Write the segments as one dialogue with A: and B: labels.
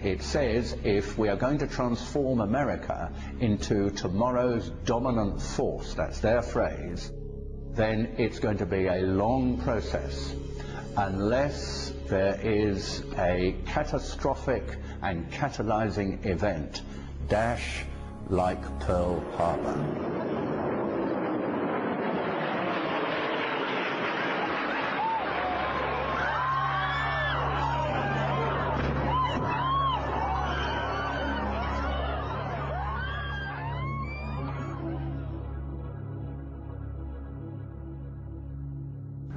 A: It says if we are going to transform America into tomorrow's dominant force, that's their phrase, then it's going to be a long process unless there is a catastrophic and catalyzing event, dash like Pearl Harbor.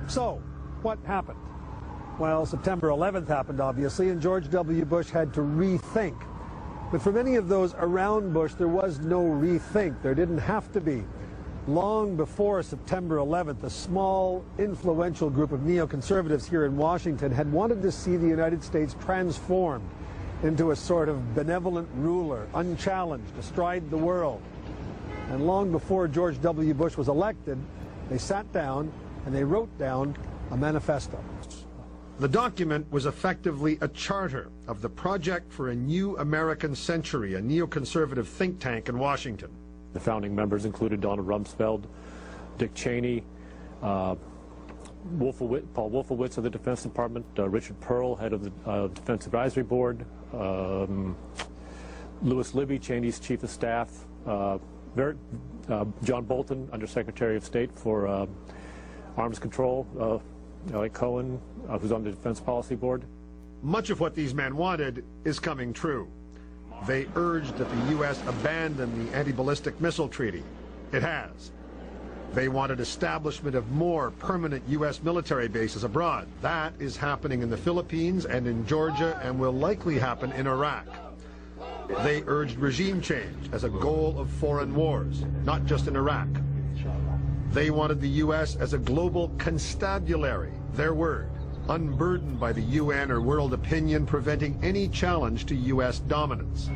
B: So, what happened? Well, September 11th happened, obviously, and George W. Bush had to rethink. But for many of those around Bush, there was no rethink. There didn't have to be. Long before September 11th, a small, influential group of neoconservatives here in Washington had wanted to see the United States transformed into a sort of benevolent ruler, unchallenged, astride the world. And long before George W. Bush was elected, they sat down and they wrote down a manifesto. The document was effectively a charter of the Project for a New American Century, a neoconservative think tank in Washington.
C: The founding members included Donald Rumsfeld, Dick Cheney, Paul Wolfowitz of the Defense Department, Richard Pearl, head of the Defense Advisory Board, Lewis Libby, Cheney's chief of staff, John Bolton, Undersecretary of State for Arms Control, like Cohen, who's on the Defense Policy Board.
B: Much of what these men wanted is coming true. They urged that the U.S. abandon the anti-ballistic missile treaty. It has. They wanted establishment of more permanent U.S. military bases abroad. That is happening in the Philippines and in Georgia and will likely happen in Iraq. They urged regime change as a goal of foreign wars, not just in Iraq. They wanted the U.S. as a global constabulary, their word, unburdened by the UN or world opinion, preventing any challenge to U.S. dominance.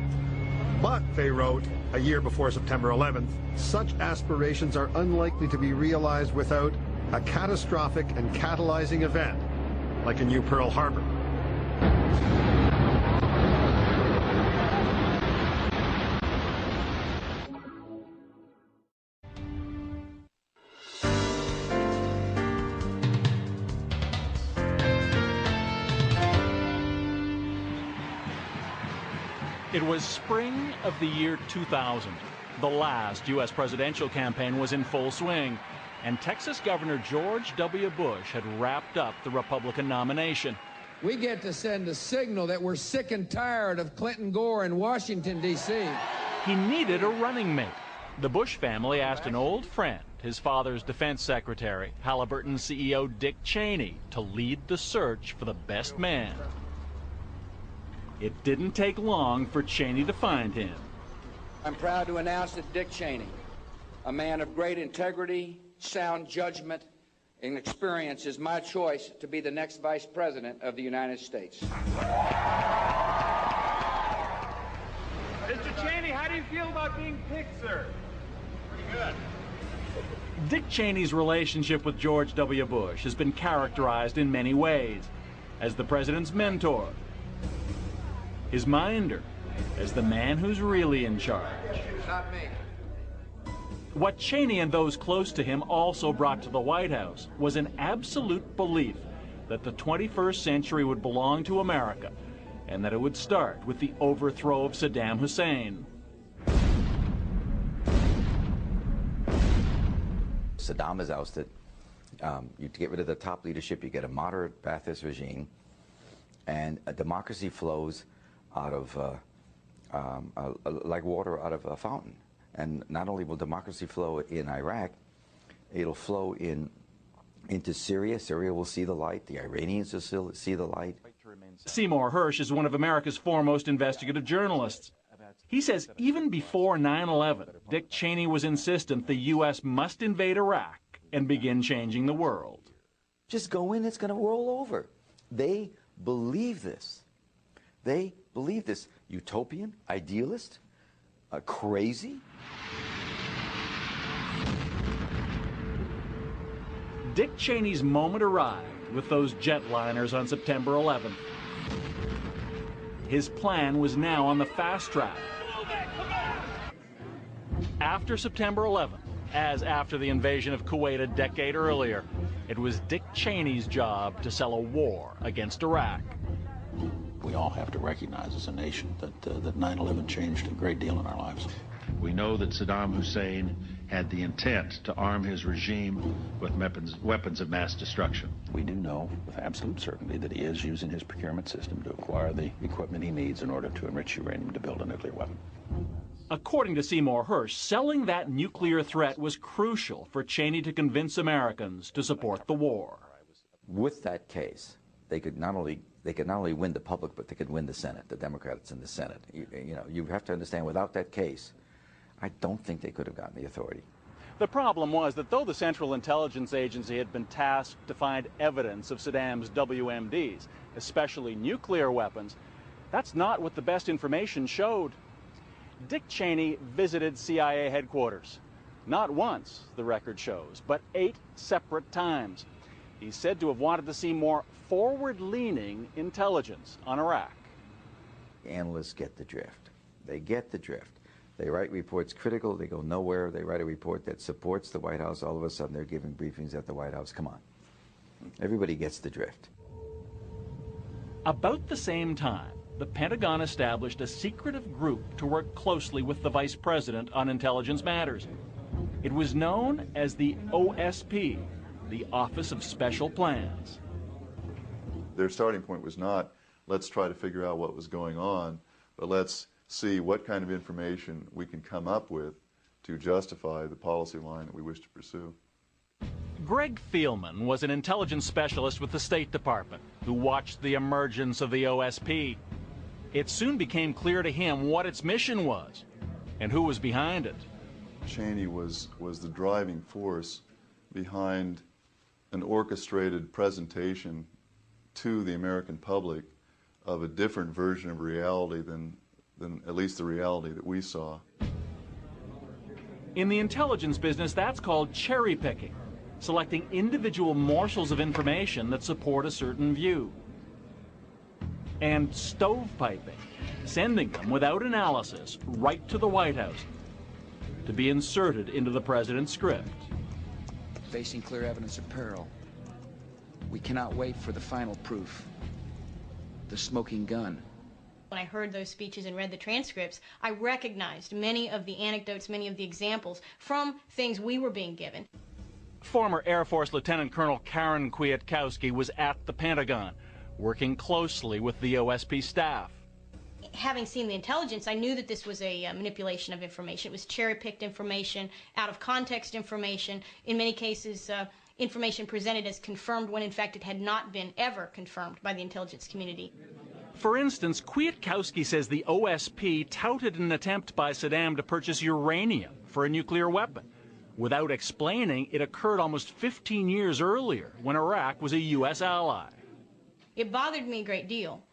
B: But, they wrote, a year before September 11th, such aspirations are unlikely to be realized without a catastrophic and catalyzing event, like a new Pearl Harbor.
D: It was spring of the year 2000. The last U.S. presidential campaign was in full swing, and Texas Governor George W. Bush had wrapped up the Republican nomination.
E: We get to send a signal that we're sick and tired of Clinton Gore in Washington, D.C.
D: He needed a running mate. The Bush family asked an old friend, his father's defense secretary, Halliburton CEO Dick Cheney, to lead the search for the best man. It didn't take long for Cheney to find him.
E: I'm proud to announce that Dick Cheney, a man of great integrity, sound judgment, and experience, is my choice to be the next Vice President of the United States.
F: Mr. Cheney, how do you feel about being picked, sir? Pretty good.
D: Dick Cheney's relationship with George W. Bush has been characterized in many ways: as the president's mentor, his minder, as the man who's really in charge.
E: Not me.
D: What Cheney and those close to him also brought to the White House was an absolute belief that the 21st century would belong to America, and that it would start with the overthrow of Saddam Hussein.
G: Saddam is ousted. You get rid of the top leadership, you get a moderate Ba'athist regime, and a democracy flows out of like water out of a fountain. And not only will democracy flow in Iraq, it'll flow into Syria. Syria will see the light. The Iranians will still see the light.
D: Seymour Hersh is one of America's foremost investigative journalists. He says even before 9/11, Dick Cheney was insistent the U.S. must invade Iraq and begin changing the world.
G: Just go in, it's going to roll over. They believe this. They believe this. Utopian, idealist, crazy.
D: Dick Cheney's moment arrived with those jetliners on September 11th. His plan was now on the fast track. After September 11th, as after the invasion of Kuwait a decade earlier, it was Dick Cheney's job to sell a war against Iraq.
H: We all have to recognize as a nation that 9/11 changed a great deal in our lives.
I: We know that Saddam Hussein had the intent to arm his regime with weapons of mass destruction.
H: We do know with absolute certainty that he is using his procurement system to acquire the equipment he needs in order to enrich uranium to build a nuclear weapon.
D: According to Seymour Hersh, selling that nuclear threat was crucial for Cheney to convince Americans to support the war.
G: With that case, they could not only win the public, but they could win the Senate, the Democrats in the Senate. You have to understand, without that case, I don't think they could have gotten the authority.
D: The problem was that though the Central Intelligence Agency had been tasked to find evidence of Saddam's WMDs, especially nuclear weapons, that's not what the best information showed. Dick Cheney visited CIA headquarters. Not once, the record shows, but 8 separate times. He's said to have wanted to see more forward-leaning intelligence on Iraq.
G: Analysts get the drift. They get the drift. They write reports critical, they go nowhere. They write a report that supports the White House. All of a sudden, they're giving briefings at the White House. Come on. Everybody gets the drift.
D: About the same time, the Pentagon established a secretive group to work closely with the Vice President on intelligence matters. It was known as the OSP, the Office of Special Plans.
J: Their starting point was not, let's try to figure out what was going on, but let's see what kind of information we can come up with to justify the policy line that we wish to pursue.
D: Greg Thielman was an intelligence specialist with the State Department who watched the emergence of the OSP. It soon became clear to him what its mission was and who was behind it.
J: Cheney was the driving force behind an orchestrated presentation to the American public of a different version of reality than at least the reality that we saw.
D: In the intelligence business, that's called cherry picking, selecting individual morsels of information that support a certain view. And stovepiping, sending them without analysis right to the White House to be inserted into the president's script.
E: Facing clear evidence of peril, we cannot wait for the final proof, the smoking gun.
K: When I heard those speeches and read the transcripts, I recognized many of the anecdotes, many of the examples from things we were being given.
D: Former Air Force Lieutenant Colonel Karen Kwiatkowski was at the Pentagon, working closely with the OSP staff.
K: Having seen the intelligence, I knew that this was a manipulation of information. It was cherry-picked information, out of context information, in many cases information presented as confirmed when in fact it had not been ever confirmed by the intelligence community.
D: For instance, Kwiatkowski says the OSP touted an attempt by Saddam to purchase uranium for a nuclear weapon, without explaining it occurred almost 15 years earlier when Iraq was a U.S. ally.
K: It bothered me a great deal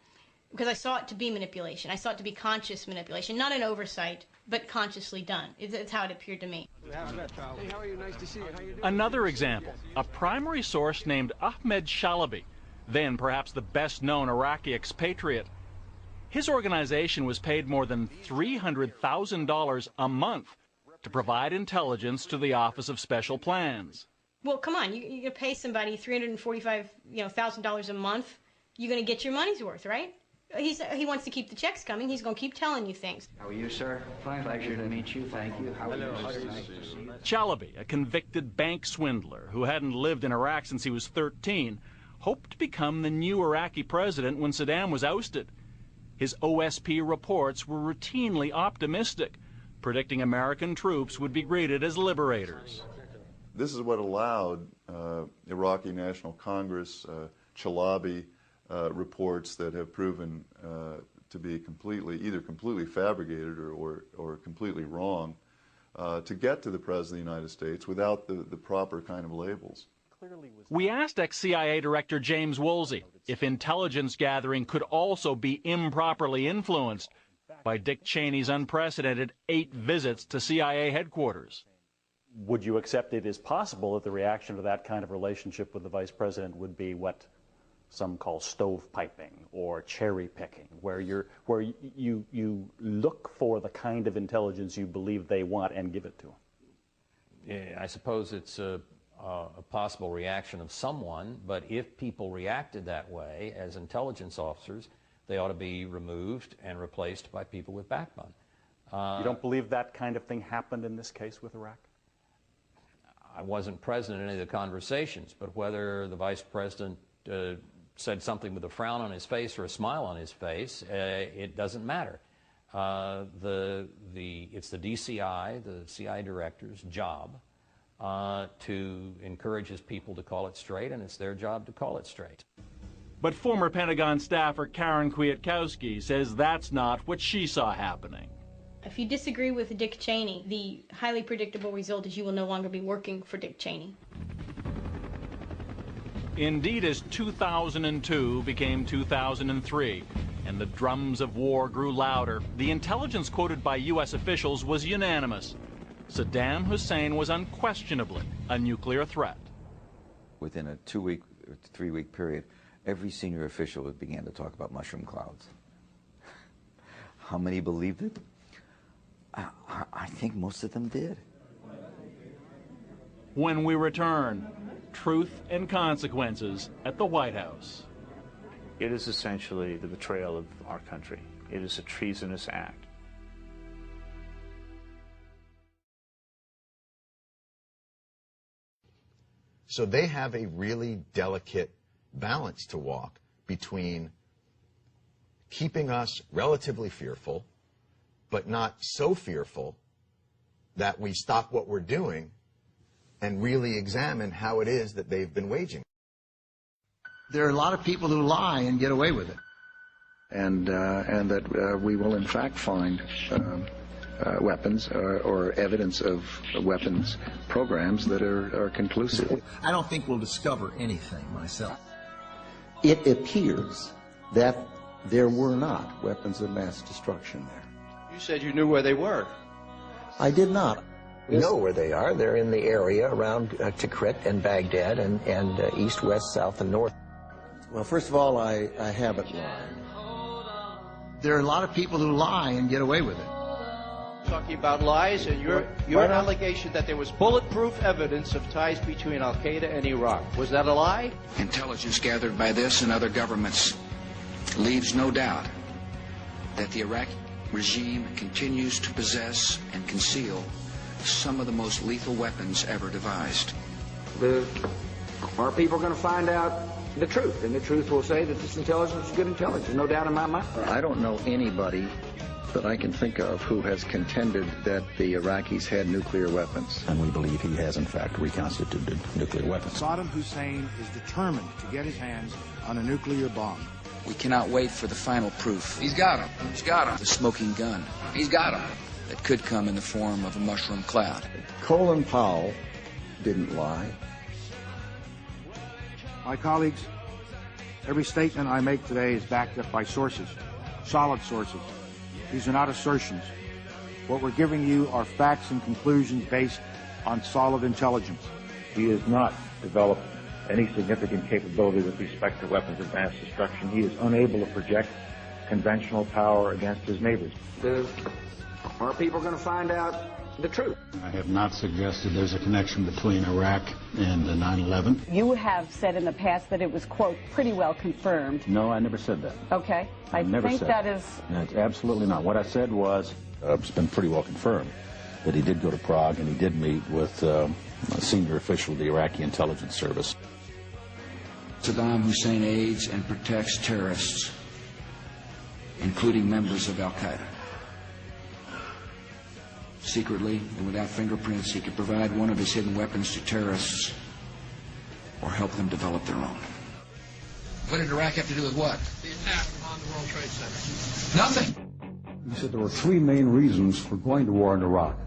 K: because I saw it to be manipulation. I saw it to be conscious manipulation, not an oversight, but consciously done. It's how it appeared to me.
F: Hey, how are you? Nice to see you. How you doing?
D: Another example, a primary source named Ahmed Shalabi, then perhaps the best-known Iraqi expatriate. His organization was paid more than $300,000 a month to provide intelligence to the Office of Special Plans.
K: Well, come on, you pay somebody $345,000 a month, you're going to get your money's worth, right? He wants to keep the checks coming. He's going to keep telling you things.
E: How are you, sir? Fine. Pleasure to meet you. Thank you. How are you?
D: Chalabi, a convicted bank swindler who hadn't lived in Iraq since he was 13, hoped to become the new Iraqi president when Saddam was ousted. His OSP reports were routinely optimistic, predicting American troops would be greeted as liberators.
J: This is what allowed Iraqi National Congress, Chalabi, reports that have proven to be either completely fabricated or completely wrong, to get to the President of the United States without the proper kind of labels.
D: We asked ex-CIA Director James Woolsey if intelligence gathering could also be improperly influenced by Dick Cheney's unprecedented 8 visits to CIA headquarters.
L: Would you accept it as possible that the reaction to that kind of relationship with the Vice President would be what some call stovepiping or cherry picking, where you look for the kind of intelligence you believe they want and give it to them?
M: I suppose it's a possible reaction of someone, but if people reacted that way as intelligence officers, they ought to be removed and replaced by people with backbone.
L: You don't believe that kind of thing happened in this case with Iraq?
M: I wasn't present in any of the conversations, but whether the vice president said something with a frown on his face or a smile on his face, it doesn't matter. It's the DCI, the CIA director's job to encourage his people to call it straight, and it's their job to call it straight.
D: But former Pentagon staffer Karen Kwiatkowski says that's not what she saw happening.
K: If you disagree with Dick Cheney, the highly predictable result is you will no longer be working for Dick Cheney.
D: Indeed, as 2002 became 2003, and the drums of war grew louder, the intelligence quoted by U.S. officials was unanimous. Saddam Hussein was unquestionably a nuclear threat.
G: Within a 2-week, 3-week period, every senior official began to talk about mushroom clouds. How many believed it? I think most of them did.
D: When we return, Truth and Consequences at the White House.
N: It is essentially the betrayal of our country. It is a treasonous act.
O: So they have a really delicate balance to walk between keeping us relatively fearful, but not so fearful that we stop what we're doing and really examine how it is that they've been waging.
P: There are a lot of people who lie and get away with it. And that we will in fact find weapons or evidence of weapons programs that are conclusive.
Q: I don't think we'll discover anything myself.
R: It appears that there were not weapons of mass destruction there.
S: You said you knew where they were.
R: I did not.
T: We know where they are. They're in the area around Tikrit and Baghdad and east, west, south, and north.
R: Well, first of all, I haven't lied.
P: There are a lot of people who lie and get away with it.
S: Talking about lies and your allegation that there was bulletproof evidence of ties between Al-Qaeda and Iraq. Was that a lie?
U: Intelligence gathered by this and other governments leaves no doubt that the Iraqi regime continues to possess and conceal some of the most lethal weapons ever devised.
E: Our people are going to find out the truth, and the truth will say that this intelligence is good intelligence, no doubt in my mind.
P: I don't know anybody that I can think of who has contended that the Iraqis had nuclear weapons.
H: And we believe he has, in fact, reconstituted nuclear weapons.
V: Saddam Hussein is determined to get his hands on a nuclear bomb.
U: We cannot wait for the final proof. He's got him. He's got him. The smoking gun. He's got him. That could come in the form of a mushroom cloud.
R: Colin Powell didn't lie.
V: My colleagues, every statement I make today is backed up by sources, solid sources. These are not assertions. What we're giving you are facts and conclusions based on solid intelligence.
W: He has not developed any significant capability with respect to weapons of mass destruction. He is unable to project conventional power against his neighbors.
E: Our people are going to find out the truth.
I: I have not suggested there's a connection between Iraq and 9/11.
X: You have said in the past that it was, quote, pretty well confirmed.
H: No, I never said that.
X: Okay. I think that is...
H: No, absolutely not. What I said was, it's been pretty well confirmed that he did go to Prague and he did meet with a senior official of the Iraqi intelligence service.
U: Saddam Hussein aids and protects terrorists, including members of Al-Qaeda. Secretly and without fingerprints, he could provide one of his hidden weapons to terrorists or help them develop their own. What did Iraq have to do with what?
V: The attack on the World Trade Center.
U: Nothing.
Y: He said there were three main reasons for going to war in Iraq.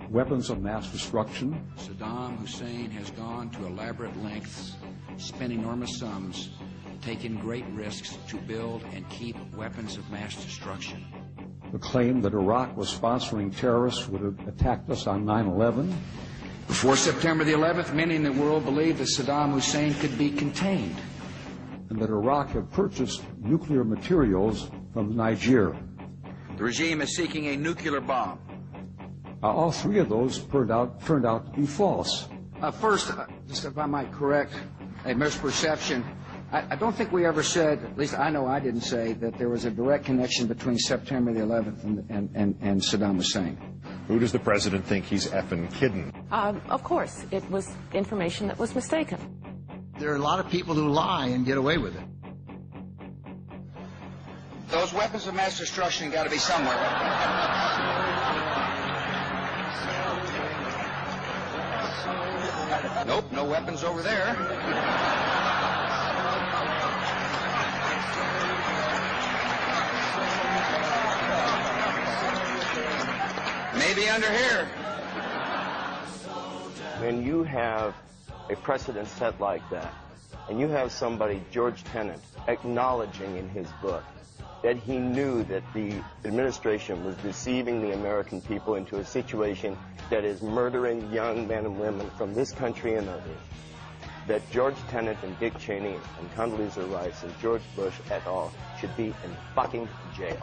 Y: Weapons of mass destruction.
U: Saddam Hussein has gone to elaborate lengths, spent enormous sums, taken great risks to build and keep weapons of mass destruction.
Y: The claim that Iraq was sponsoring terrorists who would have attacked us on 9/11.
U: Before September the 11th, many in the world believed that Saddam Hussein could be contained.
Y: and that Iraq had purchased nuclear materials from Niger.
U: The regime is seeking a nuclear bomb.
Y: All three of those turned out to be false.
E: First, just if I might correct a misperception, I don't think we ever said, at least I know I didn't say, that there was a direct connection between September the 11th and Saddam Hussein.
A: Who does the president think he's effing kidding?
B: Of course, it was information that was mistaken.
P: There are a lot of people who lie and get away with it.
E: Those weapons of mass destruction got to be somewhere. Nope, no weapons over there. Maybe under here.
C: When you have a precedent set like that, and you have somebody, George Tenet, acknowledging in his book that he knew that the administration was deceiving the American people into a situation that is murdering young men and women from this country and others, that George Tenet and Dick Cheney and Condoleezza Rice and George Bush et al. should be in fucking jail.